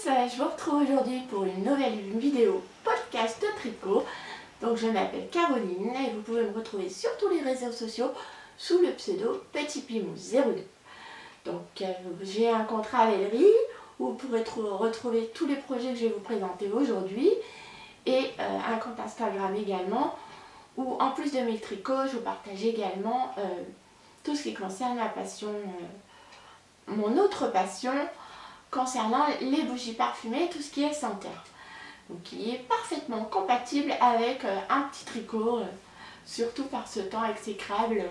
je vous retrouve aujourd'hui pour une nouvelle vidéo podcast tricot. Donc je m'appelle Caroline et vous pouvez me retrouver sur tous les réseaux sociaux sous le pseudo Petit Pimou 02. Donc j'ai un compte Ravelry où vous pourrez retrouver tous les projets que je vais vous présenter aujourd'hui et un compte Instagram également où en plus de mes tricots je vous partage également tout ce qui concerne ma passion, mon autre passion concernant les bougies parfumées, tout ce qui est senteur. Donc qui est parfaitement compatible avec un petit tricot, surtout par ce temps exécrable.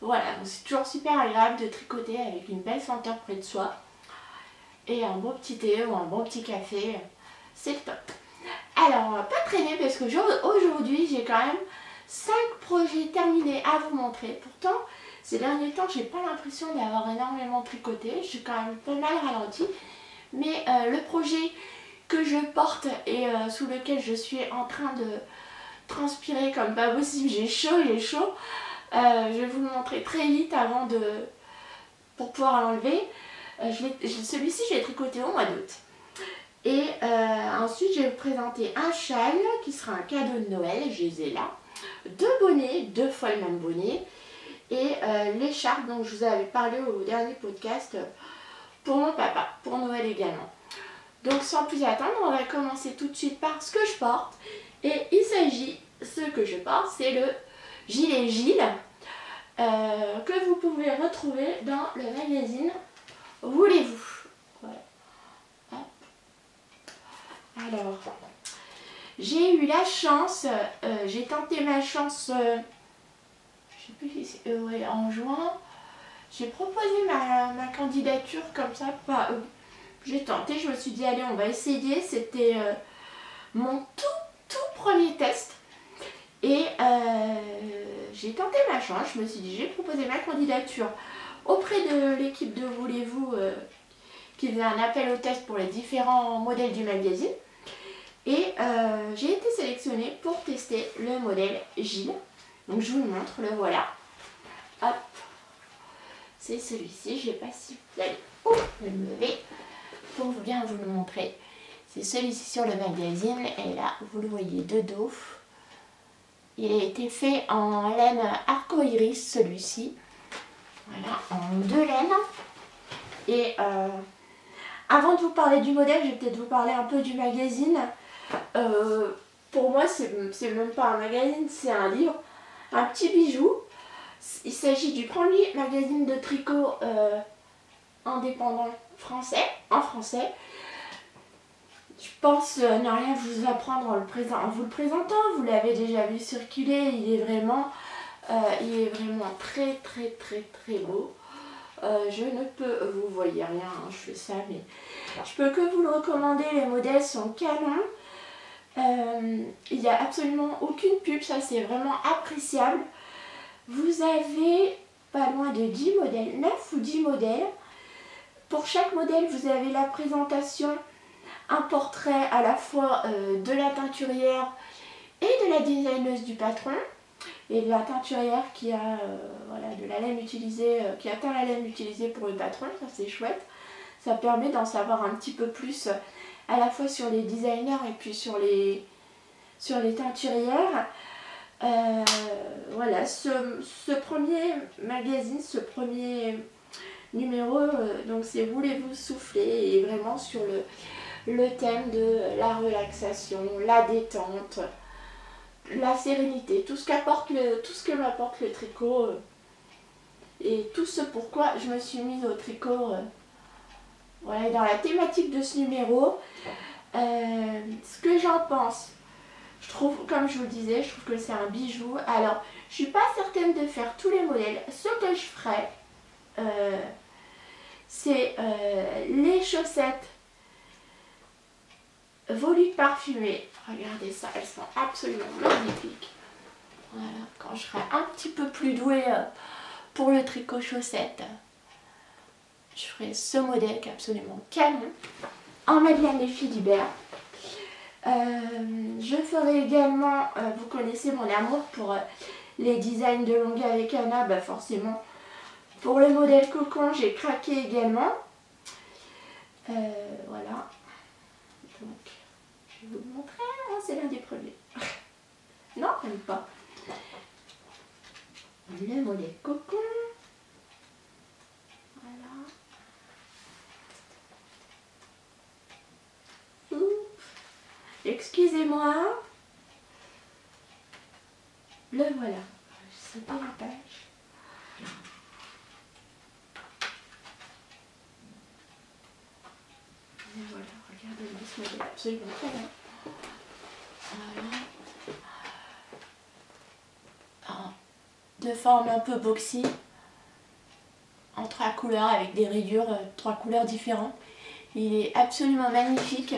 Voilà, c'est toujours super agréable de tricoter avec une belle senteur près de soi. Et un bon petit thé ou un bon petit café, c'est le top. Alors, on va pas traîner parce que aujourd'hui j'ai quand même 5 projets terminés à vous montrer. Pourtant, ces derniers temps, j'ai pas l'impression d'avoir énormément tricoté. Je suis quand même pas mal ralentie. Mais le projet que je porte et sous lequel je suis en train de transpirer comme pas possible, j'ai chaud. Je vais vous le montrer très vite pour pouvoir l'enlever. Celui-ci, je l'ai tricoté au mois d'août. Et ensuite, je vais vous présenter un châle qui sera un cadeau de Noël. Je les ai là. 2 bonnets, 2 fois le même bonnet. Et l'écharpe dont je vous avais parlé au dernier podcast pour mon papa, pour Noël également. Donc sans plus attendre, on va commencer tout de suite par ce que je porte. Et il s'agit, ce que je porte, c'est le gilet Gilles que vous pouvez retrouver dans le magazine Voulez-vous. Voilà. Hop. Alors, j'ai eu la chance, j'ai tenté ma chance, je sais plus si c'est en juin. J'ai proposé ma candidature comme ça, j'ai tenté, je me suis dit allez on va essayer, c'était mon tout premier test et j'ai tenté ma chance, je me suis dit j'ai proposé ma candidature auprès de l'équipe de Voulez-vous qui faisait un appel au test pour les différents modèles du magazine et j'ai été sélectionnée pour tester le modèle Gilles, donc je vous le montre, le voilà, hop. C'est celui-ci, je ne sais pas si vous allez me lever pour bien vous le montrer. C'est celui-ci sur le magazine et là vous le voyez de dos. Il a été fait en laine arco-iris celui-ci. Voilà, en 2 laines. Et avant de vous parler du modèle, je vais peut-être vous parler un peu du magazine. Pour moi, c'est même pas un magazine, c'est un livre, un petit bijou. Il s'agit du premier magazine de tricot indépendant en français. Je pense ne rien vous apprendre en vous le présentant. Vous l'avez déjà vu circuler. Il est vraiment très beau. Je ne peux, vous voyez rien, hein, je fais ça, mais je peux que vous le recommander. Les modèles sont canons. Il n'y a absolument aucune pub, ça c'est vraiment appréciable. Vous avez pas loin de 10 modèles, 9 ou 10 modèles. Pour chaque modèle, vous avez la présentation, un portrait à la fois de la teinturière et de la designeuse du patron. Et de la teinturière qui a voilà, de la laine utilisée, qui a teint la laine utilisée pour le patron, ça c'est chouette. Ça permet d'en savoir un petit peu plus à la fois sur les designers et puis sur les teinturières. Voilà, ce premier magazine, ce premier numéro, donc c'est Voulez-vous souffler, et vraiment sur le thème de la relaxation, la détente, la sérénité, tout ce que m'apporte le tricot et tout ce pourquoi je me suis mise au tricot. Voilà, dans la thématique de ce numéro, ce que j'en pense. Je trouve, comme je vous le disais, je trouve que c'est un bijou. Alors, je suis pas certaine de faire tous les modèles. Ce que je ferai, c'est les chaussettes volutes parfumées. Regardez ça, elles sont absolument magnifiques. Voilà, quand je serai un petit peu plus douée pour le tricot chaussettes, je ferai ce modèle qui est absolument canon. En Madeleine les Philibert. Je ferai également, vous connaissez mon amour pour les designs de longueur avec Anna, bah forcément pour le modèle cocon j'ai craqué également. Voilà. Donc, je vais vous le montrer. Ah, c'est l'un des premiers. Non, même pas. Le modèle cocon. Voilà. Excusez-moi. Le voilà. Je sautais la page. Et voilà, regardez-moi ce modèle absolument très bien. Voilà. De forme un peu boxy. En 3 couleurs avec des rayures, 3 couleurs différentes. Il est absolument magnifique.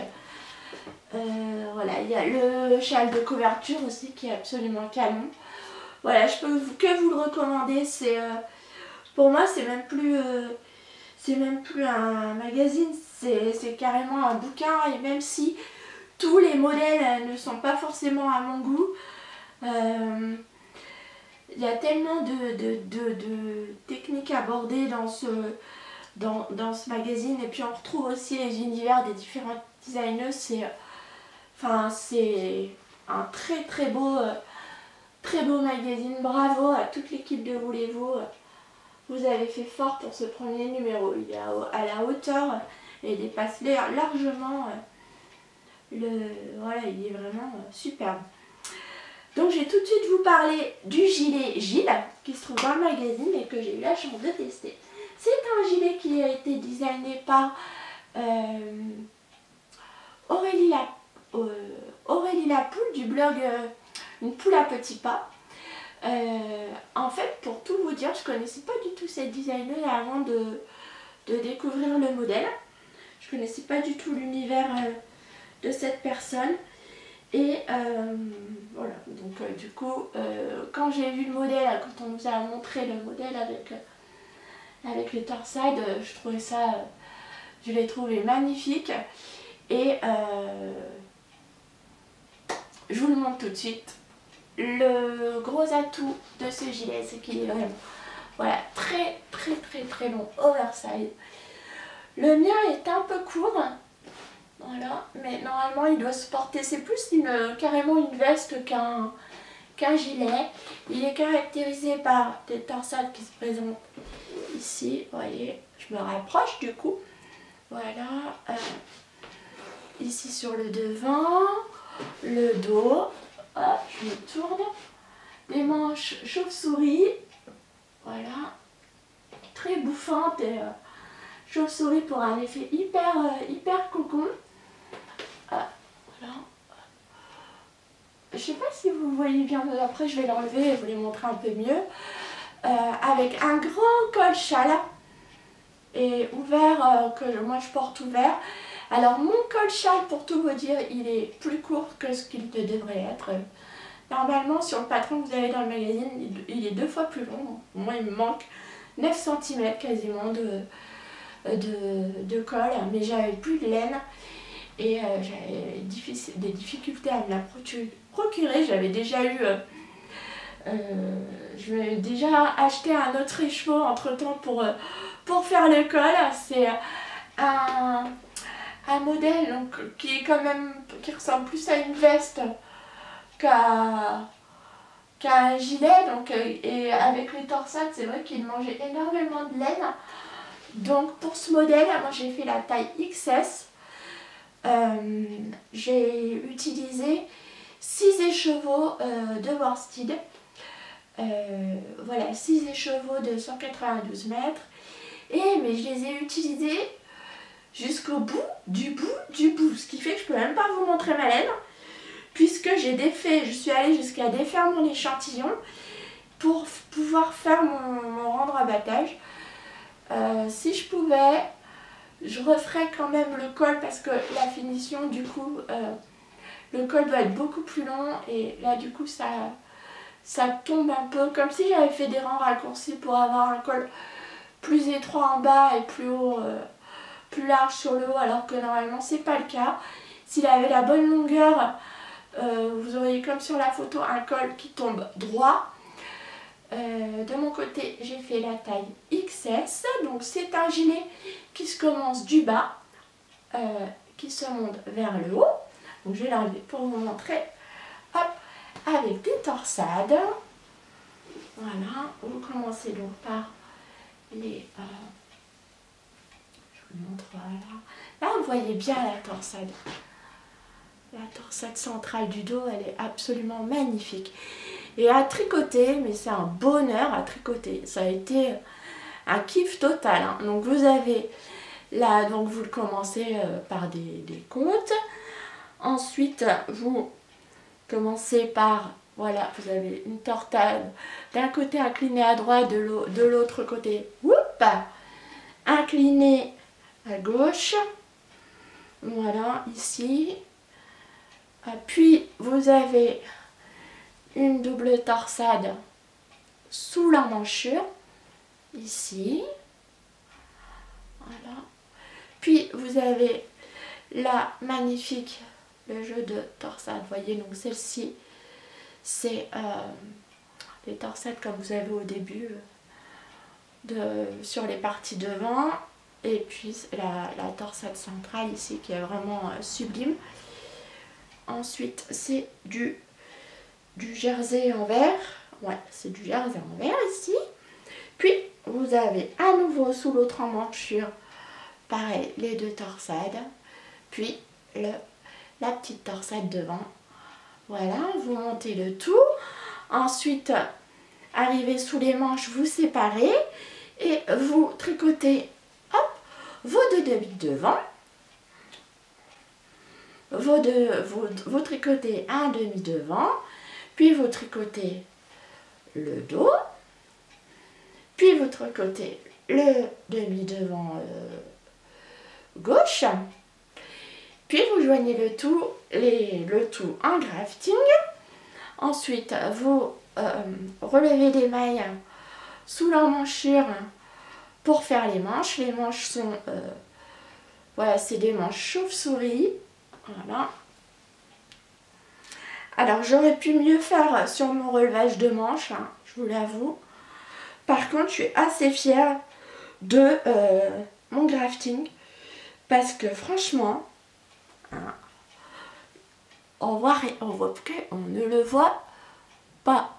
Voilà, il y a le châle de couverture aussi qui est absolument canon. Voilà, je peux que vous le recommander. C'est pour moi c'est même plus un magazine, c'est carrément un bouquin. Et même si tous les modèles ne sont pas forcément à mon goût, il y a tellement de techniques abordées dans ce magazine. Et puis on retrouve aussi les univers des différents designers. C'est un très beau magazine. Bravo à toute l'équipe de Voulez-vous. Vous avez fait fort pour ce premier numéro. Il est à la hauteur et dépasse largement voilà, il est vraiment superbe. Donc je vais tout de suite vous parler du gilet Gilles qui se trouve dans le magazine et que j'ai eu la chance de tester. C'est un gilet qui a été designé par Aurélie Lapoule du blog Une poule à petits pas. En fait, pour tout vous dire, je connaissais pas du tout cette designer avant de découvrir le modèle. Je connaissais pas du tout l'univers de cette personne. Et voilà, donc du coup, quand j'ai vu le modèle, quand on nous a montré le modèle avec le torsade, je trouvais ça, je l'ai trouvé magnifique. Et je vous le montre tout de suite. Le gros atout de ce gilet, c'est qu'il est vraiment, voilà, très long, oversize. Le mien est un peu court, voilà, mais normalement il doit se porter, c'est plus carrément une veste qu'un gilet. Il est caractérisé par des torsades qui se présentent ici, vous voyez, je me rapproche du coup, voilà, ici sur le devant, le dos. Hop, je me tourne. Des manches chauve-souris. Voilà. Très bouffantes et chauve-souris pour un effet hyper cocon. Ah, voilà. Je sais pas si vous voyez bien, mais après je vais l'enlever et vous les montrer un peu mieux. Avec un grand col châle et ouvert, que moi je porte ouvert. Alors mon col châle, pour tout vous dire, il est plus court que ce qu'il devrait être. Normalement sur le patron que vous avez dans le magazine, il est 2 fois plus long. Moi il me manque 9 cm quasiment de col, mais j'avais plus de laine et j'avais des difficultés à me la procurer. J'avais déjà eu, je m'avais déjà acheté un autre écheveau entre temps pour faire le col. C'est un modèle donc, qui ressemble plus à une veste qu'à un gilet, donc, et avec les torsades, c'est vrai qu'il mangeait énormément de laine. Donc pour ce modèle, moi j'ai fait la taille XS. J'ai utilisé 6 écheveaux de worsted. Voilà, 6 écheveaux de 192 mètres. Mais je les ai utilisés jusqu'au bout, ce qui fait que je peux même pas vous montrer ma laine, puisque je suis allée jusqu'à défaire mon échantillon pour pouvoir faire mon rendre abattage. Si je pouvais, je referais quand même le col parce que la finition du coup, le col doit être beaucoup plus long et là du coup ça tombe un peu, comme si j'avais fait des rangs raccourcis pour avoir un col plus étroit en bas et plus haut, plus large sur le haut, alors que normalement c'est pas le cas. S'il avait la bonne longueur, vous auriez comme sur la photo un col qui tombe droit. De mon côté j'ai fait la taille XS, donc c'est un gilet qui se commence du bas, qui se monte vers le haut. Donc je vais l'enlever pour vous montrer. Hop, avec des torsades. Voilà, vous commencez donc par les... je vous montre, voilà. Là, vous voyez bien la torsade. La torsade centrale du dos, elle est absolument magnifique. Et à tricoter, mais c'est un bonheur à tricoter. Ça a été un kiff total. Hein. Donc vous avez là, donc vous commencez par des côtes. Ensuite, vous commencez par, voilà, vous avez une torsade d'un côté inclinée à droite, de l'autre côté, inclinée à gauche. Voilà, ici. Puis vous avez une double torsade sous l'emmanchure, ici. Voilà. Puis vous avez la magnifique, le jeu de torsade. Vous voyez, donc celle-ci, c'est les torsades comme vous avez au début sur les parties devant. Et puis la torsade centrale ici qui est vraiment sublime. Ensuite, c'est du jersey en vert. Ouais, c'est du jersey en vert ici. Puis, vous avez à nouveau sous l'autre emmanchure, pareil, les deux torsades. Puis, la petite torsade devant. Voilà, vous montez le tout. Ensuite, arrivez sous les manches, vous séparez. Et vous tricotez, hop, vos deux demi devant. Vous tricotez un demi devant, puis vous tricotez le dos, puis vous tricotez le demi devant gauche, puis vous joignez le tout en grafting. Ensuite, vous relevez les mailles sous l'emmanchure pour faire les manches. Les manches sont, voilà, c'est des manches chauve-souris. Voilà. Alors j'aurais pu mieux faire sur mon relevage de manches, hein, je vous l'avoue. Par contre, je suis assez fière de mon grafting parce que franchement, hein, on ne le voit pas.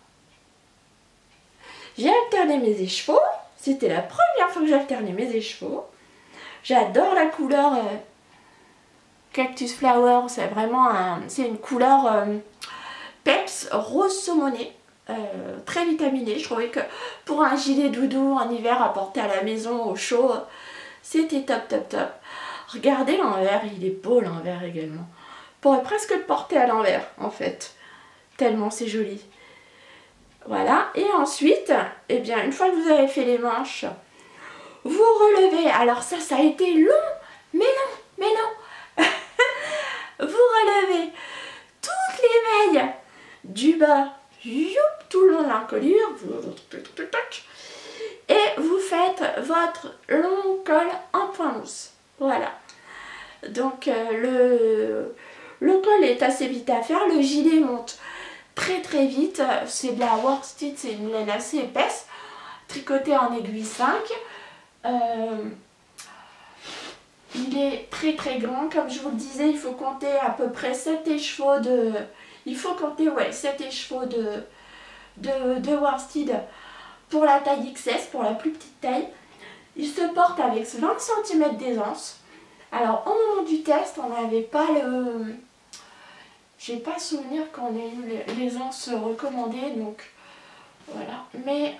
J'ai alterné mes écheveaux. C'était la première fois que j'alternais mes écheveaux. J'adore la couleur Cactus Flower, c'est vraiment une couleur peps rose saumonné, très vitaminée. Je trouvais que pour un gilet doudou en hiver à porter à la maison au chaud, c'était top top top. Regardez l'envers, il est beau l'envers également. On pourrait presque le porter à l'envers en fait, tellement c'est joli. Voilà, et ensuite, eh bien, une fois que vous avez fait les manches, vous relevez. Alors ça a été long, mais non. Vous relevez toutes les mailles du bas, tout le long de l'encolure, et vous faites votre long col en point mousse. Voilà. Donc le col est assez vite à faire, le gilet monte très vite, c'est de la worsted, c'est une laine assez épaisse, tricotée en aiguille 5. Il est très grand, comme je vous le disais, il faut compter à peu près 7 écheveaux de... Il faut compter, ouais, 7 écheveaux de worsted pour la taille XS, pour la plus petite taille. Il se porte avec 20 cm d'aisance. Alors, au moment du test, on n'avait pas le... J'ai pas souvenir qu'on ait eu l'aisance recommandée, donc voilà. Mais,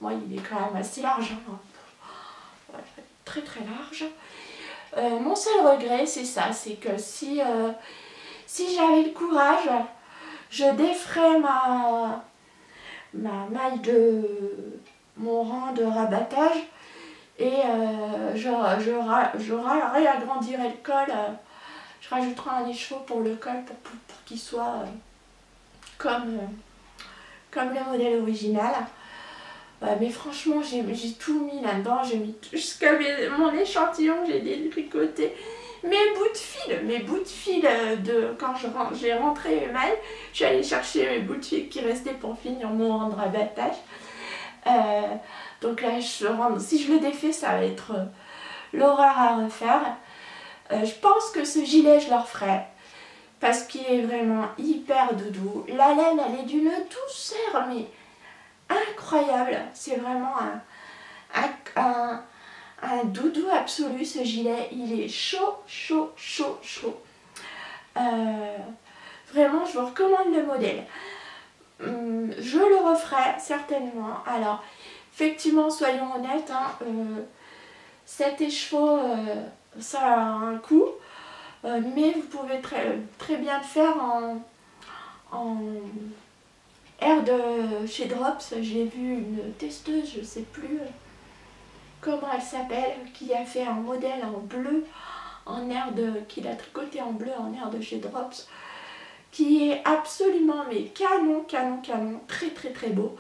moi, il est quand même assez large, hein. Voilà, très large. Mon seul regret, c'est ça, c'est que si j'avais le courage, je déferais ma maille de mon rang de rabattage et je réagrandirais le col, je rajouterai un écheveau pour le col pour qu'il soit comme le modèle original. Mais franchement, j'ai tout mis là-dedans, j'ai mis jusqu'à mon échantillon, j'ai détricoté mes bouts de fil de quand j'ai rentré mes mailles, je suis allée chercher mes bouts de fil qui restaient pour finir mon rang de rabattage. Donc là, si je le défais, ça va être l'horreur à refaire. Je pense que ce gilet je le referai parce qu'il est vraiment hyper doudou. La laine elle est d'une douceur mais incroyable. C'est vraiment un doudou absolu ce gilet. Il est chaud, chaud, chaud, chaud. Vraiment je vous recommande le modèle. Je le referai certainement. Alors effectivement soyons honnêtes, hein, 7 écheveaux ça a un coût. Mais vous pouvez très bien le faire en air de chez Drops. J'ai vu une testeuse, je ne sais plus comment elle s'appelle, qui a fait un modèle en bleu, qu'il a tricoté en bleu en air de chez Drops, qui est absolument mais canon, canon, canon, très très très beau.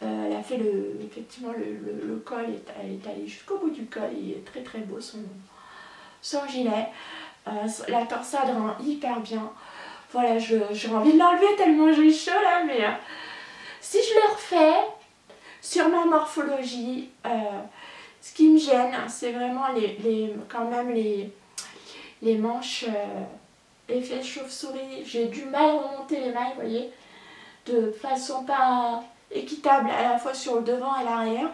Elle a fait effectivement le col, elle est allée jusqu'au bout du col, il est très très beau son gilet. La torsade rend hyper bien. Voilà, j'ai envie de l'enlever tellement j'ai chaud là, mais si je le refais sur ma morphologie, ce qui me gêne, c'est vraiment quand même les manches, effet chauve-souris. J'ai du mal à remonter les mailles, vous voyez, de façon pas équitable à la fois sur le devant et l'arrière.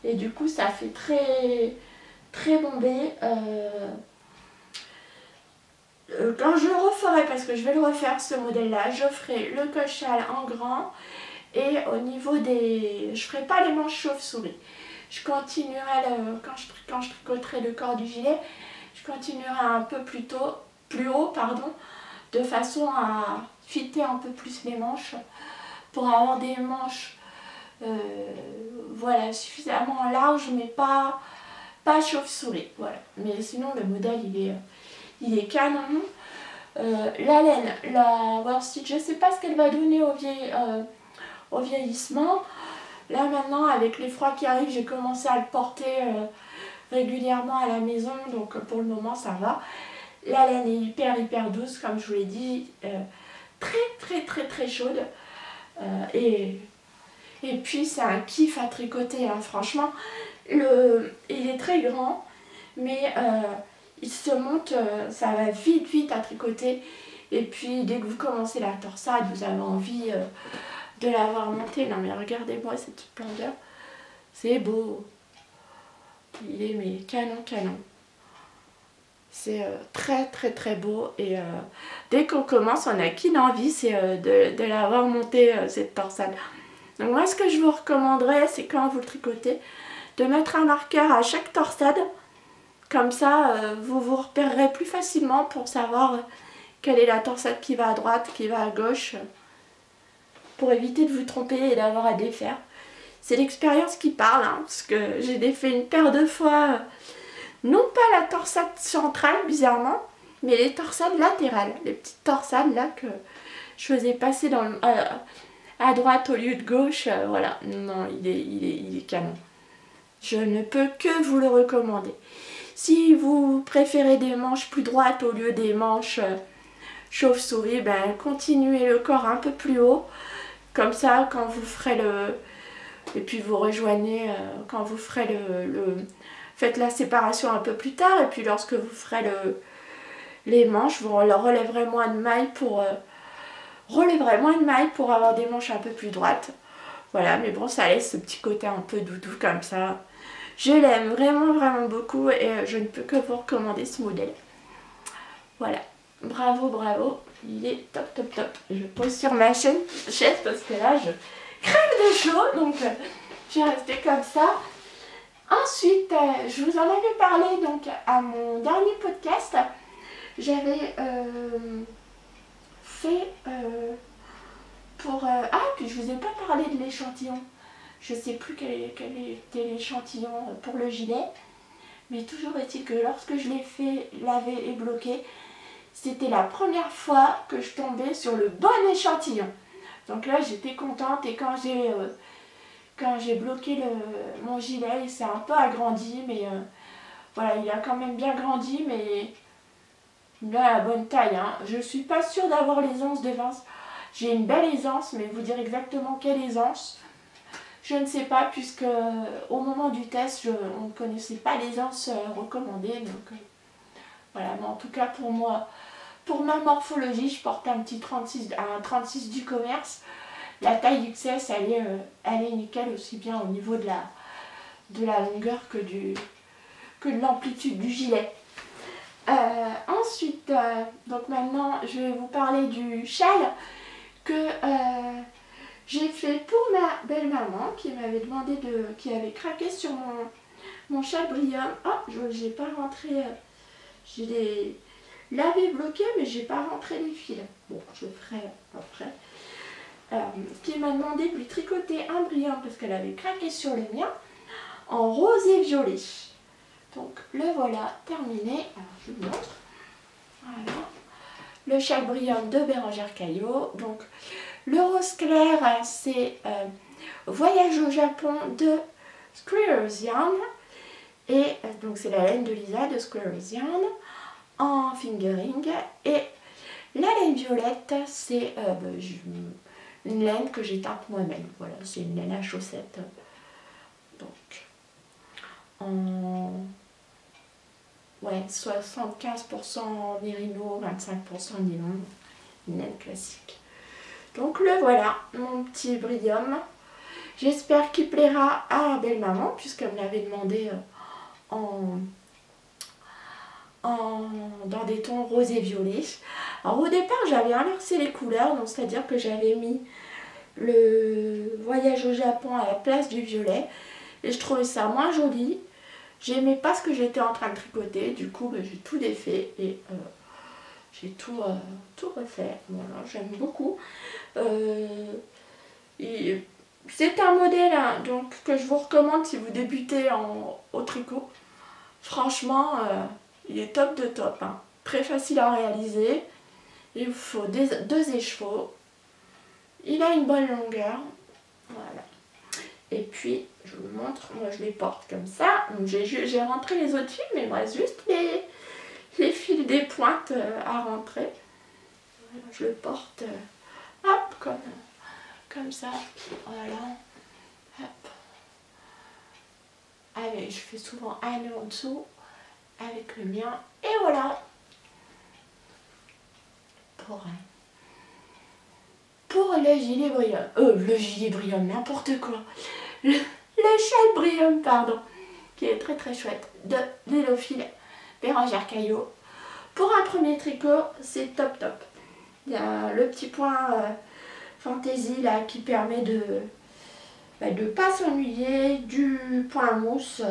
Et du coup, ça fait très bombé. Quand je le referai, parce que je vais le refaire ce modèle là, je ferai le col-châle en grand et au niveau je ferai pas les manches chauve-souris. Je continuerai quand je tricoterai le corps du gilet, je continuerai un peu plus haut pardon, de façon à fitter un peu plus les manches pour avoir des manches voilà, suffisamment larges mais pas chauve-souris, voilà. Mais sinon le modèle il est canon. La laine, la worsted, je ne sais pas ce qu'elle va donner au vieillissement. Là maintenant avec les froids qui arrivent, j'ai commencé à le porter régulièrement à la maison, donc pour le moment ça va. La laine est hyper douce comme je vous l'ai dit, très chaude. Et puis c'est un kiff à tricoter, hein, franchement. Il est très grand, mais il se monte, ça va vite à tricoter. Et puis dès que vous commencez la torsade, vous avez envie de l'avoir monté. Non mais regardez-moi cette splendeur, c'est beau. Il est mais canon. C'est très beau. Et dès qu'on commence, on a qu'une envie, c'est de l'avoir monté cette torsade. Donc moi ce que je vous recommanderais, c'est quand vous le tricotez, de mettre un marqueur à chaque torsade. Comme ça, vous vous repérerez plus facilement pour savoir quelle est la torsade qui va à droite, qui va à gauche, pour éviter de vous tromper et d'avoir à défaire. C'est l'expérience qui parle, hein, parce que j'ai défait une paire de fois, non pas la torsade centrale bizarrement, mais les torsades latérales, les petites torsades là que je faisais passer à droite au lieu de gauche, voilà. Non, il est canon. Je ne peux que vous le recommander. Si vous préférez des manches plus droites au lieu des manches chauve-souris, ben continuez le corps un peu plus haut. Comme ça, quand vous ferez et puis vous rejoignez, quand vous ferez faites la séparation un peu plus tard. Et puis lorsque vous ferez les manches, vous relèverez moins de mailles pour avoir des manches un peu plus droites. Voilà, mais bon, ça laisse ce petit côté un peu doudou comme ça. Je l'aime vraiment beaucoup et je ne peux que vous recommander ce modèle. Voilà, bravo, il est top. Je pose sur ma chaise parce que là je crève de chaud, donc je vais rester comme ça. Ensuite, je vous en avais parlé donc à mon dernier podcast. J'avais fait puis je vous ai pas parlé de l'échantillon. Je sais plus quel était l'échantillon pour le gilet, mais toujours est-il que lorsque je l'ai fait laver et bloquer, c'était la première fois que je tombais sur le bon échantillon. Donc là j'étais contente, et quand j'ai bloqué mon gilet, il s'est un peu agrandi, mais voilà, il a quand même bien grandi, mais il a la bonne taille, hein. Je suis pas sûre d'avoir l'aisance de Vince. J'ai une belle aisance, mais vous dire exactement quelle aisance, Je ne sais pas, puisque au moment du test, on ne connaissait pas les anses recommandées. Donc voilà, mais en tout cas pour moi, pour ma morphologie, je porte un 36 du commerce. La taille XS, elle est nickel, aussi bien au niveau de la longueur que de l'amplitude du gilet. Ensuite, donc maintenant, je vais vous parler du châle que j'ai fait pour ma belle-maman qui m'avait demandé qui avait craqué sur mon châle Brium. Oh, j'ai pas rentré, je l'avais bloqué, mais j'ai pas rentré les fils. Bon, je le ferai après. Qui m'a demandé de lui tricoter un Brium parce qu'elle avait craqué sur le mien en rose et violet. Donc le voilà terminé. Alors je vous montre. Voilà. Le châle Brium de Bérangère Caillot. Donc le rose clair, c'est Voyage au Japon de Squirrel's Yarn. Et donc c'est la laine de Lisa de Squirrel's Yarn en fingering. Et la laine violette, c'est une laine que j'ai teinte moi-même. Voilà, c'est une laine à chaussettes. Donc en 75% mérino, 25% nylon, une laine classique. Donc le voilà, mon petit Brium. J'espère qu'il plaira à belle-maman, puisqu'elle me l'avait demandé dans des tons rose et violet. Alors au départ, j'avais inversé les couleurs, donc c'est-à-dire que j'avais mis le Voyage au Japon à la place du violet. Et je trouvais ça moins joli. J'aimais pas ce que j'étais en train de tricoter, du coup j'ai tout défait et j'ai tout refait. Voilà, j'aime beaucoup. C'est un modèle donc, que je vous recommande si vous débutez au tricot. Franchement, il est top de top. Hein. Très facile à réaliser. Il vous faut deux écheveaux. Il a une bonne longueur. Voilà. Et puis, je vous montre, moi je les porte comme ça. J'ai rentré les autres fils, mais il me reste juste les fils des pointes à rentrer. Voilà, je le porte hop, comme ça. Voilà. Hop. Allez, je fais souvent un nœud en dessous avec le mien. Et voilà. Pour le gilet Brium. Le gilet Brium, n'importe quoi. Le châle Brium, pardon. Qui est très très chouette. De Lilophile Bérangère Caillot. Pour un premier tricot, c'est top top. Il y a le petit point fantaisie là qui permet de pas s'ennuyer, du point mousse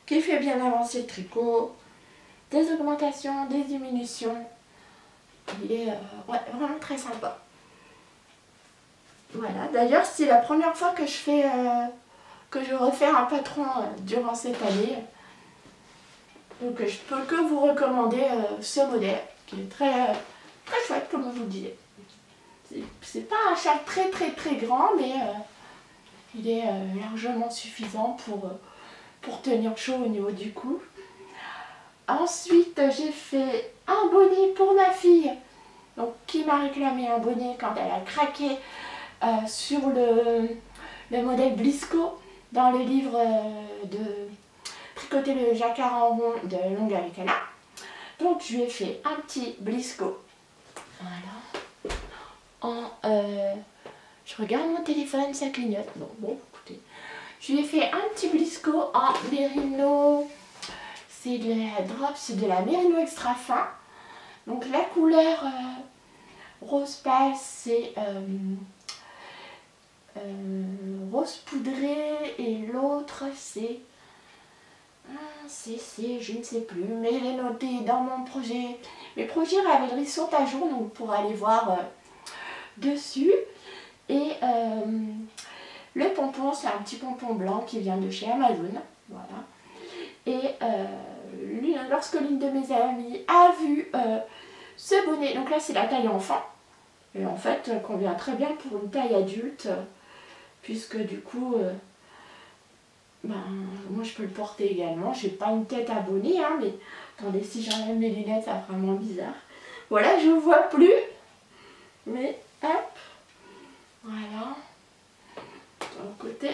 qui fait bien avancer le tricot, des augmentations, des diminutions. Il est ouais, vraiment très sympa. Voilà, d'ailleurs c'est la première fois que je refais un patron durant cette année. Donc je peux que vous recommander ce modèle qui est très chouette comme je vous le disais. C'est pas un châle très grand, mais il est largement suffisant pour tenir chaud au niveau du cou. Ensuite j'ai fait un bonnet pour ma fille, donc qui m'a réclamé un bonnet quand elle a craqué sur le modèle Blisco dans le livre de Tricoter le jacquard en rond de Longue avec Anna. Donc je lui ai fait un petit Blisco. Voilà. Je regarde mon téléphone, ça clignote. Bon, écoutez. Je lui ai fait un petit Blisco en mérino. C'est de la drop, c'est de la mérino extra fin. Donc la couleur rose pâle, c'est rose poudré et l'autre c'est je ne sais plus, mais il est noté dans mon projet. Mes projets Ravelry sont à jour, donc vous pourrez aller voir dessus. Et le pompon, c'est un petit pompon blanc qui vient de chez Amazon. Voilà. Et lorsque l'une de mes amies a vu ce bonnet, donc là c'est la taille enfant, et en fait convient très bien pour une taille adulte, puisque du coup moi je peux le porter également. J'ai pas une tête à bonnet, hein, mais attendez, si j'enlève mes lunettes ça fera moins bizarre. Voilà, je ne vois plus, mais hop, voilà, de l'autre côté,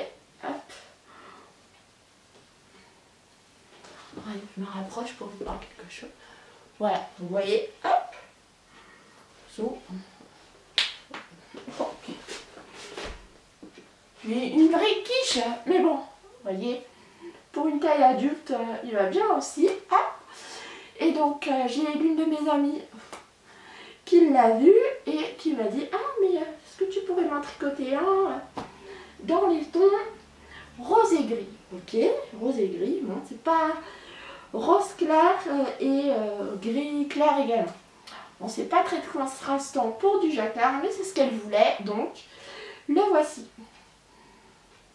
Allez, je me rapproche pour vous voir quelque chose. Voilà, vous voyez, hop, so. Oh. J'ai une vraie quiche, mais bon, vous voyez, pour une taille adulte, il va bien aussi. Ah. Et donc, j'ai l'une de mes amies qui l'a vu et qui m'a dit « Ah, mais est-ce que tu pourrais m'en tricoter un dans les tons rose et gris ?» Ok, rose et gris, bon, c'est pas rose clair et gris clair également. Bon, c'est pas très contrastant pour du jacquard, mais c'est ce qu'elle voulait, donc le voici.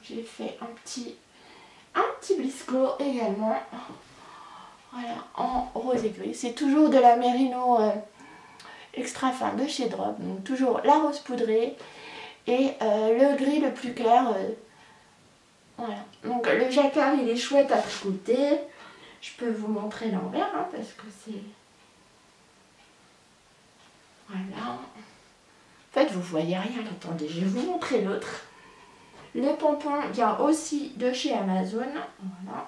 J'ai fait un petit blisco également, voilà, en rose et gris. C'est toujours de la Merino extra fin de chez Drop, donc toujours la rose poudrée et le gris le plus clair. Voilà, donc le jacquard il est chouette à tricoter. Je peux vous montrer l'envers hein, parce que c'est... Voilà. En fait, vous voyez rien. Attendez, je vais vous montrer l'autre. Les pompons viennent aussi de chez Amazon. Voilà.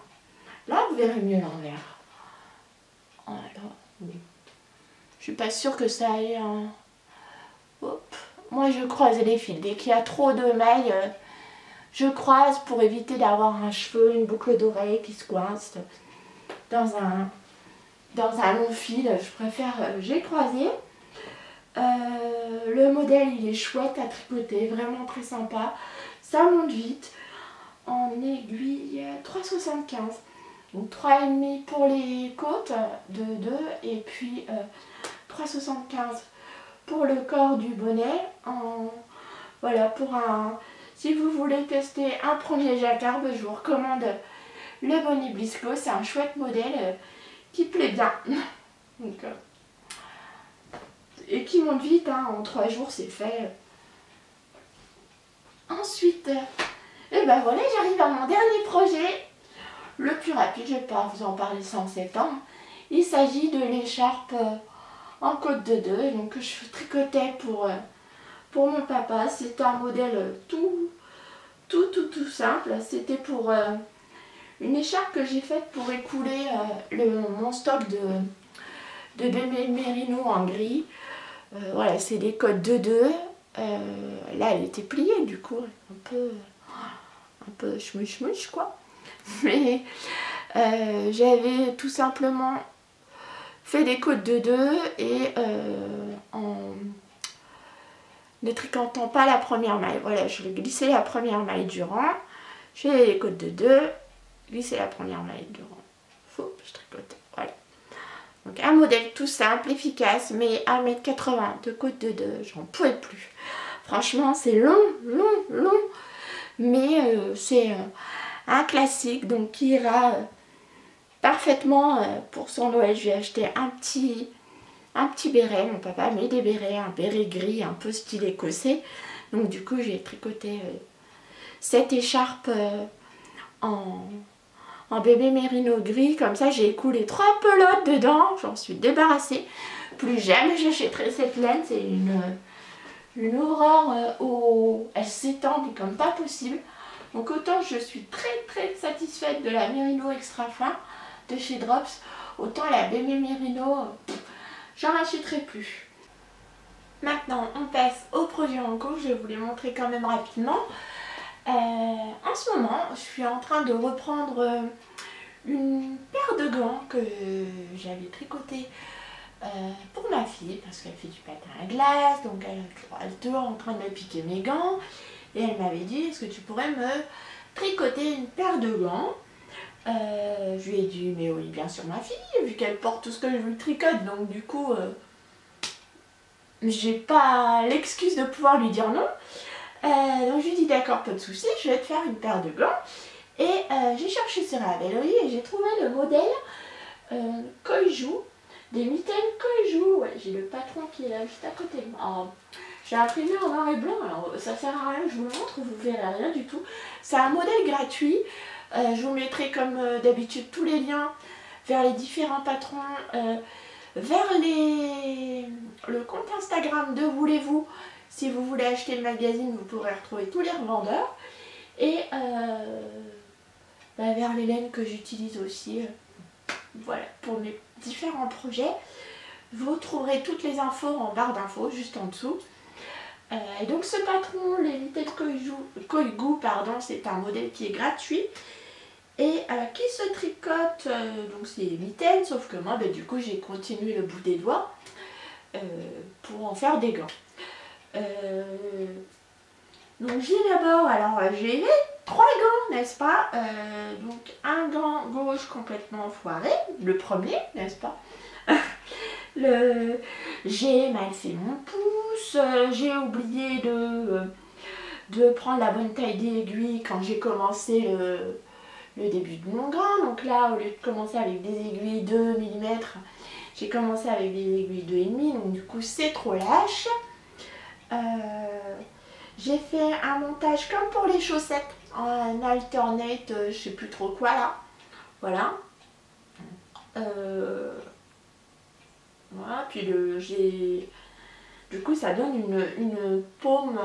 Là, vous verrez mieux l'envers. Voilà. Je suis pas sûre que ça ait un... Hop. Moi, je croise les fils. Dès qu'il y a trop de mailles, je croise pour éviter d'avoir un cheveu, une boucle d'oreille qui se coince dans un long fil. Je préfère... j'ai croisé. Le modèle il est chouette à tricoter, vraiment très sympa, ça monte vite, en aiguille 3,75, donc 3,5 pour les côtes de 2 et puis 3,75 pour le corps du bonnet. Voilà, pour si vous voulez tester un premier jacquard, je vous recommande le bonnet Blisco, c'est un chouette modèle qui plaît bien. Donc, et qui monte vite, hein, en 3 jours c'est fait. Ensuite, et ben voilà, j'arrive à mon dernier projet, le plus rapide, je ne vais pas vous en parler sans septembre. Il s'agit de l'écharpe en côte de 2, donc que je tricotais pour mon papa. C'est un modèle tout simple. C'était pour une écharpe que j'ai faite pour écouler mon stock de bébé Merino en gris. Voilà, c'est des codes 2-2. Là, elle était pliée, du coup, un peu chmouche quoi. Mais j'avais tout simplement fait des codes 2-2 et en ne tricotant pas la première maille. Voilà, je vais glisser la première maille du rang. Je fais les codes 2-2, glisser la première maille du rang. Je tricote. Voilà. Donc un modèle tout simple, efficace, mais 1,80 m de côte de 2, j'en pouvais plus. Franchement, c'est long, mais c'est un classique, donc qui ira parfaitement pour son Noël. Je vais acheter un petit béret, mon papa met des bérets, un béret gris, un peu style écossais. Donc du coup, j'ai tricoté cette écharpe en bébé Merino gris, comme ça j'ai écoulé 3 pelotes dedans, j'en suis débarrassée. Plus jamais j'achèterai cette laine, c'est une horreur elle s'étend mais comme pas possible. Donc autant je suis très satisfaite de la Merino extra fin de chez Drops, autant la bébé Merino, j'en achèterai plus. Maintenant on passe au produit en cours, je vais vous les montrer quand même rapidement. En ce moment, je suis en train de reprendre une paire de gants que j'avais tricoté pour ma fille parce qu'elle fait du patin à glace, donc elle est toujours en train de me piquer mes gants et elle m'avait dit est-ce que tu pourrais me tricoter une paire de gants. Je lui ai dit mais oui bien sûr ma fille, vu qu'elle porte tout ce que je lui tricote, donc du coup j'ai pas l'excuse de pouvoir lui dire non. Donc je lui ai dit d'accord, pas de souci, je vais te faire une paire de gants. Et j'ai cherché sur Ravelry et j'ai trouvé le modèle Koiju, des mitaines Koiju. Ouais, j'ai le patron qui est là juste à côté de moi. J'ai imprimé en noir et blanc, alors ça sert à rien, je vous le montre, vous verrez rien du tout. C'est un modèle gratuit, je vous mettrai comme d'habitude tous les liens vers les différents patrons, vers le compte Instagram de Voulez-vous. Si vous voulez acheter le magazine, vous pourrez retrouver tous les revendeurs. Et vers les laines que j'utilise aussi Voilà, pour mes différents projets. Vous trouverez toutes les infos en barre d'infos, juste en dessous. Et donc ce patron, les Limited Koigu, pardon, c'est un modèle qui est gratuit et qui se tricote, donc c'est mitaine, sauf que moi, du coup, j'ai continué le bout des doigts pour en faire des gants. Donc j'ai d'abord, alors j'ai 3 gants, n'est-ce pas, donc un gant gauche complètement foiré, le premier, n'est-ce pas. J'ai mal fait mon pouce, j'ai oublié de prendre la bonne taille d'aiguille quand j'ai commencé le début de mon gant. Donc là, au lieu de commencer avec des aiguilles 2 mm, j'ai commencé avec des aiguilles 2,5, donc du coup c'est trop lâche. J'ai fait un montage comme pour les chaussettes, en alternate, je sais plus trop quoi là. Voilà. Voilà, puis du coup ça donne une paume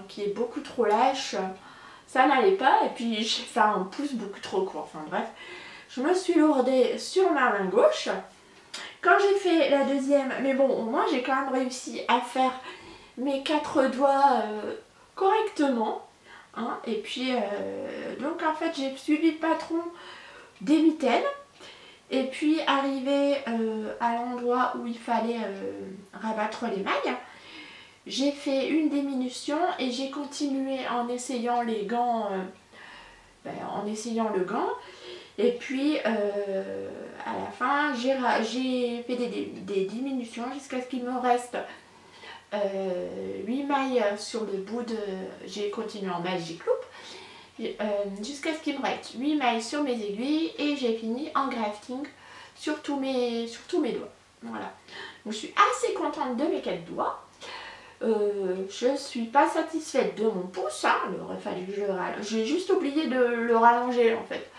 qui est beaucoup trop lâche. Ça n'allait pas et puis j'ai fait un pouce beaucoup trop court. Enfin bref, je me suis lourdée sur ma main gauche. Quand j'ai fait la deuxième, mais bon, au moins j'ai quand même réussi à faire mes 4 doigts correctement. Hein, et puis, donc en fait j'ai suivi le patron des mitaines. Et puis arrivé à l'endroit où il fallait rabattre les mailles, j'ai fait une diminution et j'ai continué en essayant les gants, en essayant le gant. Et puis à la fin, j'ai fait des diminutions jusqu'à ce qu'il me reste 8 mailles sur le bout de... J'ai continué en Magic Loop. Jusqu'à ce qu'il me reste 8 mailles sur mes aiguilles et j'ai fini en grafting sur tous mes doigts. Voilà. Donc je suis assez contente de mes 4 doigts. Je suis pas satisfaite de mon pouce, hein. Il aurait fallu que je le rallonge. J'ai juste oublié de le rallonger en fait.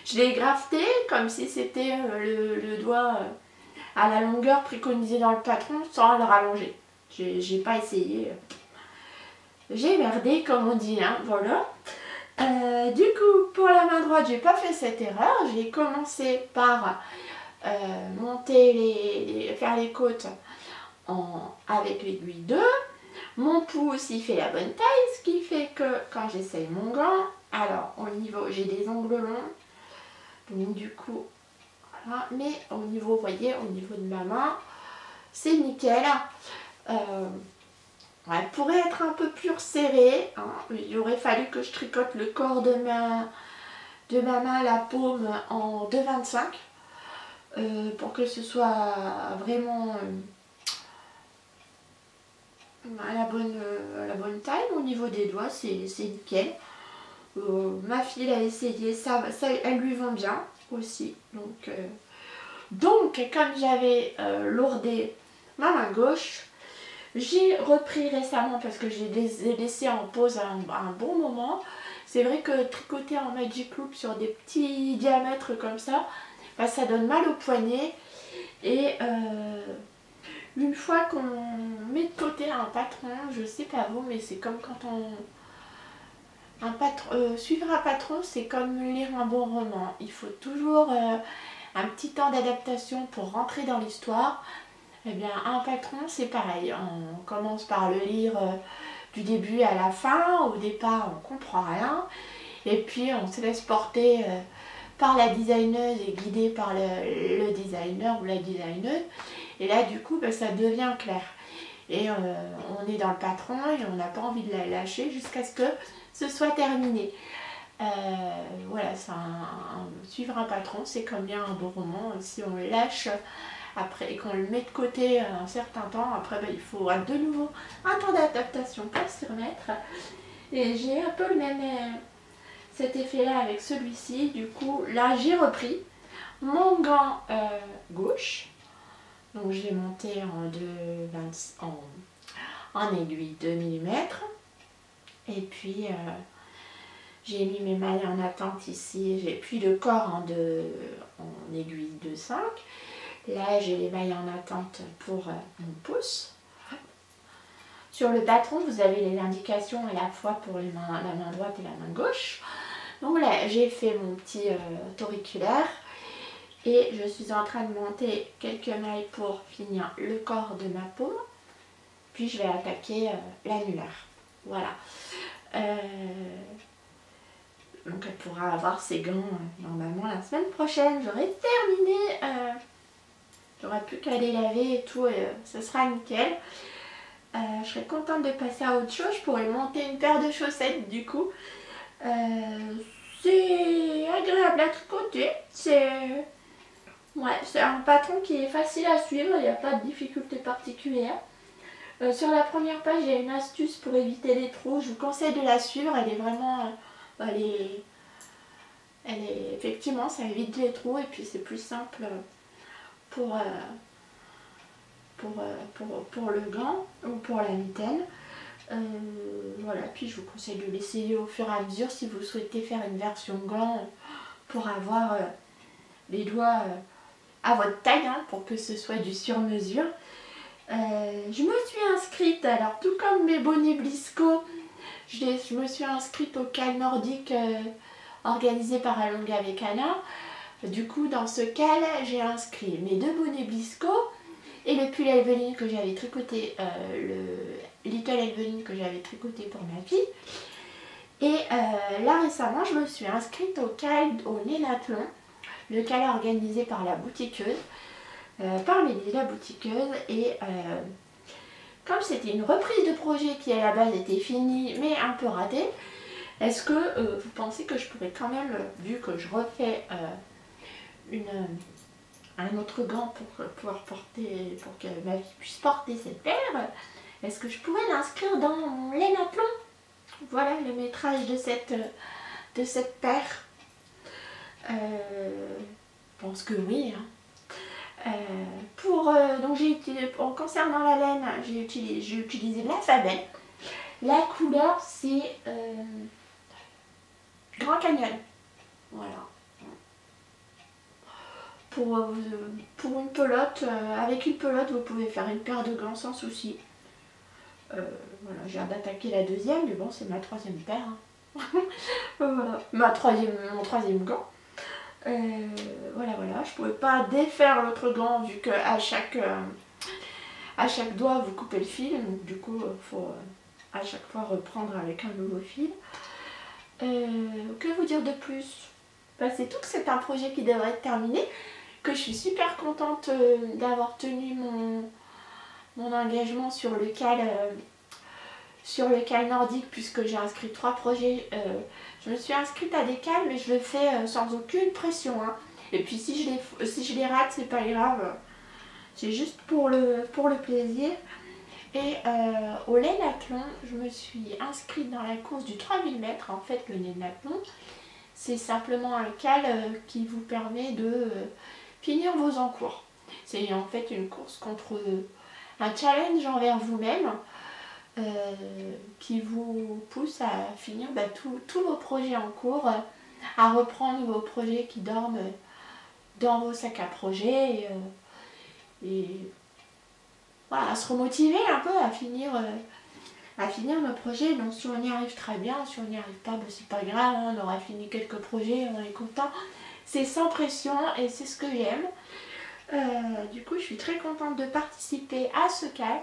Je l'ai grafté comme si c'était le doigt à la longueur préconisée dans le patron sans le rallonger. J'ai pas essayé. J'ai merdé comme on dit, hein. Voilà. Du coup, pour la main droite, j'ai pas fait cette erreur. J'ai commencé par monter faire les côtes avec l'aiguille 2. Mon pouce, il fait la bonne taille, ce qui fait que quand j'essaye mon gant, alors au niveau, j'ai des ongles longs, donc du coup, voilà. Mais au niveau, vous voyez, au niveau de ma main, c'est nickel. Elle pourrait être un peu plus resserrée, hein. Il aurait fallu que je tricote le corps de ma main, la paume en 2,25 pour que ce soit vraiment à la bonne taille. Au niveau des doigts, c'est nickel. Ma fille a essayé, ça, elle lui vend bien aussi. Donc comme j'avais lourdé ma main gauche, j'ai repris récemment parce que j'ai laissé en pause un bon moment. C'est vrai que tricoter en Magic Loop sur des petits diamètres comme ça, ça donne mal au poignet. Et une fois qu'on met de côté un patron, je sais pas vous, mais c'est comme quand suivre un patron, c'est comme lire un bon roman. Il faut toujours un petit temps d'adaptation pour rentrer dans l'histoire. Eh bien, un patron, c'est pareil. On commence par le lire du début à la fin. Au départ, on comprend rien. Et puis, on se laisse porter par la designeuse et guidé par le designer ou la designeuse. Et là, du coup, ça devient clair. Et on est dans le patron et on n'a pas envie de la lâcher jusqu'à ce que ce soit terminé. Voilà, suivre un patron, c'est comme bien un bon roman. Si on le lâche après et qu'on le met de côté un certain temps, après il faut de nouveau un temps d'adaptation pour s'y remettre. Et j'ai un peu cet effet là avec celui-ci. Du coup là j'ai repris mon gant gauche, donc j'ai monté en aiguille 2 mm et puis j'ai mis mes mailles en attente ici, j'ai puis le corps en aiguille 2,5. Là, j'ai les mailles en attente pour mon pouce. Sur le patron, vous avez les indications à la fois pour la main droite et la main gauche. Donc là, j'ai fait mon petit auriculaire Et je suis en train de monter quelques mailles pour finir le corps de ma paume. Puis je vais attaquer l'annulaire. Voilà. Donc elle pourra avoir ses gants normalement la semaine prochaine. J'aurai terminé. J'aurai plus qu'à les laver et tout. Et ce sera nickel. Je serais contente de passer à autre chose. Je pourrais monter une paire de chaussettes du coup. C'est agréable à tricoter. C'est un patron qui est facile à suivre. Il n'y a pas de difficulté particulière. Sur la première page, il y a une astuce pour éviter les trous. Je vous conseille de la suivre. Elle est vraiment... effectivement, ça évite les trous. Et puis c'est plus simple pour le gant ou pour la mitaine. Voilà, puis je vous conseille de l'essayer au fur et à mesure si vous souhaitez faire une version gant pour avoir les doigts à votre taille, hein, pour que ce soit du sur-mesure. Je me suis inscrite, alors tout comme mes bonnets Blisco, je me suis inscrite au CAL nordique organisé par Alonga avec Anna. Du coup, dans ce CAL, j'ai inscrit mes 2 bonnets Blisco et le pull Elveline que j'avais tricoté, le Little Elveline que j'avais tricoté pour ma fille. Et là récemment, je me suis inscrite au CAL au Nénathlon, le CAL organisé par la boutiqueuse. Par Mélie, la boutiqueuse, et comme c'était une reprise de projet qui à la base était finie mais un peu ratée, est-ce que vous pensez que je pourrais quand même, vu que je refais un autre gant pour pouvoir porter, pour que ma fille puisse porter cette paire, est-ce que je pourrais l'inscrire dans les Nathlon? Voilà le métrage de cette paire. Je pense que oui, hein. Donc concernant la laine, j'ai utilisé la Fabel. La couleur c'est Grand Canyon. Voilà. Pour une pelote, avec une pelote vous pouvez faire une paire de gants sans souci. Voilà, j'ai hâte d'attaquer la deuxième, mais bon c'est ma 3e paire. Hein. Voilà, mon troisième gant. Voilà, je pouvais pas défaire l'autre gant vu que à chaque doigt vous coupez le fil, donc du coup il faut à chaque fois reprendre avec un nouveau fil. Que vous dire de plus? C'est tout, c'est un projet qui devrait être terminé, que je suis super contente d'avoir tenu mon engagement sur le CAL nordique, puisque j'ai inscrit 3 projets. Je me suis inscrite à des CAL, mais je le fais sans aucune pression, hein. Et puis si je les rate, c'est pas grave. C'est juste pour le plaisir. Et au Nénathlon, je me suis inscrite dans la course du 3000 mètres. En fait, le Nénathlon, c'est simplement un CAL qui vous permet de finir vos encours. C'est en fait une course contre un challenge envers vous-même. Qui vous pousse à finir tous vos projets en cours, à reprendre vos projets qui dorment dans vos sacs à projets et voilà, à se remotiver un peu à finir nos projets. Donc si on y arrive très bien, si on n'y arrive pas, c'est pas grave, hein, on aura fini quelques projets, on est content. C'est sans pression et c'est ce que j'aime. Du coup je suis très contente de participer à ce CAL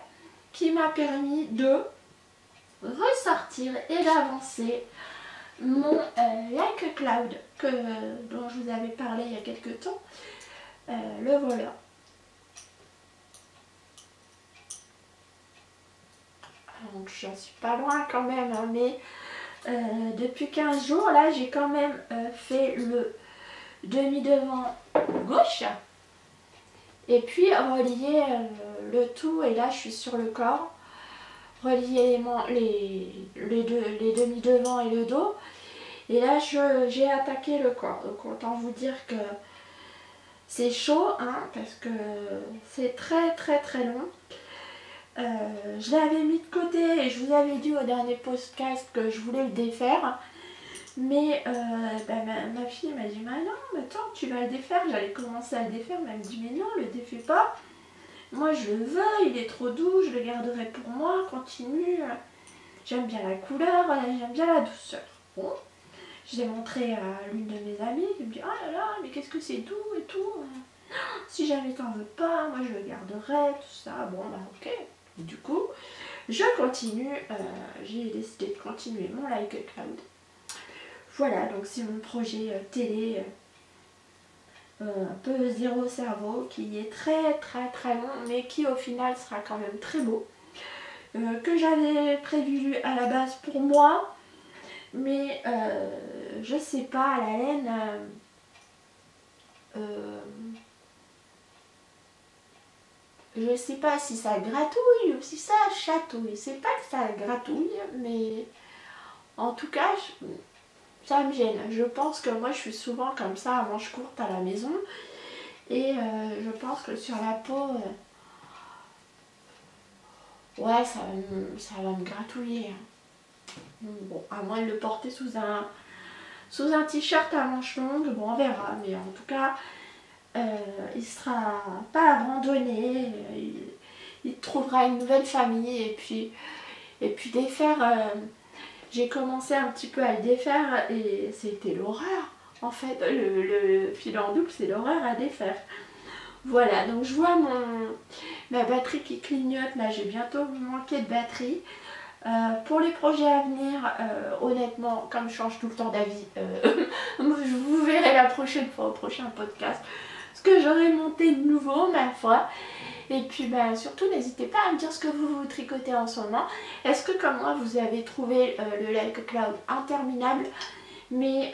qui m'a permis de ressortir et d'avancer mon Like a Cloud dont je vous avais parlé il y a quelques temps. Le voilà. Donc je suis pas loin quand même, hein, mais depuis 15 jours là j'ai quand même fait le demi-devant gauche et puis relier le tout, et là je suis sur le corps, relier les demi-devants et le dos, et là j'ai attaqué le corps. Donc autant vous dire que c'est chaud, hein, parce que c'est très long. Je l'avais mis de côté et je vous avais dit au dernier podcast que je voulais le défaire, mais ma fille m'a dit mais non, attends, tu vas le défaire. J'allais commencer à le défaire, mais elle me dit mais non, le défais pas, moi je le veux, il est trop doux, je le garderai pour moi, continue, j'aime bien la couleur, j'aime bien la douceur. Bon, Je l'ai montré à l'une de mes amies qui me dit oh là là, mais qu'est-ce que c'est doux et tout. Si jamais t'en veux pas, moi je le garderai, tout ça. Bon bah ok. Du coup, je continue, j'ai décidé de continuer mon Like a Cloud. Voilà, donc c'est mon projet télé un peu zéro cerveau qui est très long mais qui au final sera quand même très beau. Que j'avais prévu à la base pour moi, mais je sais pas, à la laine, je sais pas si ça gratouille ou si ça chatouille. C'est pas que ça gratouille, mais en tout cas, ça me gêne. Je pense que moi je suis souvent comme ça à manches courtes à la maison. Et je pense que sur la peau, ouais, ça va me gratouiller. Bon, à moins de le porter sous un t-shirt à manches longues, bon on verra. Mais en tout cas, il sera pas abandonné. Il trouvera une nouvelle famille et puis défaire. J'ai commencé un petit peu à le défaire et c'était l'horreur. En fait, le fil en double, c'est l'horreur à défaire. Voilà, donc je vois ma batterie qui clignote. Là, j'ai bientôt manqué de batterie. Pour les projets à venir, honnêtement, comme je change tout le temps d'avis, vous verrez la prochaine fois au prochain podcast ce que j'aurai monté de nouveau, ma foi. Et puis surtout n'hésitez pas à me dire ce que vous tricotez en ce moment. Est-ce que comme moi vous avez trouvé le Like a Cloud interminable, mais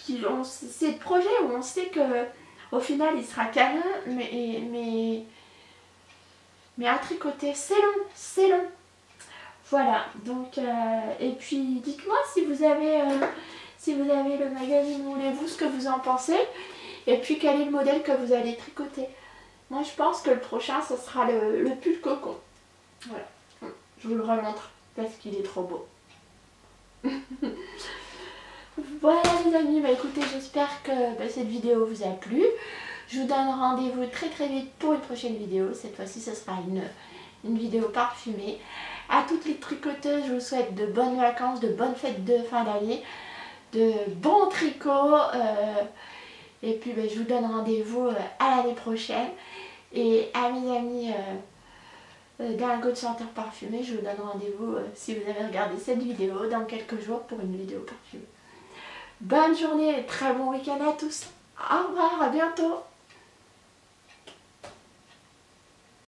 c'est le projet où on sait que au final il sera canon, mais à tricoter c'est long. Voilà, donc et puis dites-moi si vous avez le magazine Moulez-vous, ce que vous en pensez. Et puis quel est le modèle que vous allez tricoter. Moi je pense que le prochain ce sera le pull cocon. Voilà, je vous le remontre parce qu'il est trop beau. Voilà les amis, écoutez, j'espère que cette vidéo vous a plu. Je vous donne rendez-vous très vite pour une prochaine vidéo. Cette fois-ci ce sera une vidéo parfumée. À toutes les tricoteuses, je vous souhaite de bonnes vacances, de bonnes fêtes de fin d'année, de bons tricots. Et puis je vous donne rendez-vous à l'année prochaine. Et à mes amis d'Ingot de Senteur Parfumée, je vous donne rendez-vous si vous avez regardé cette vidéo dans quelques jours pour une vidéo parfumée. Bonne journée et très bon week-end à tous. Au revoir, à bientôt.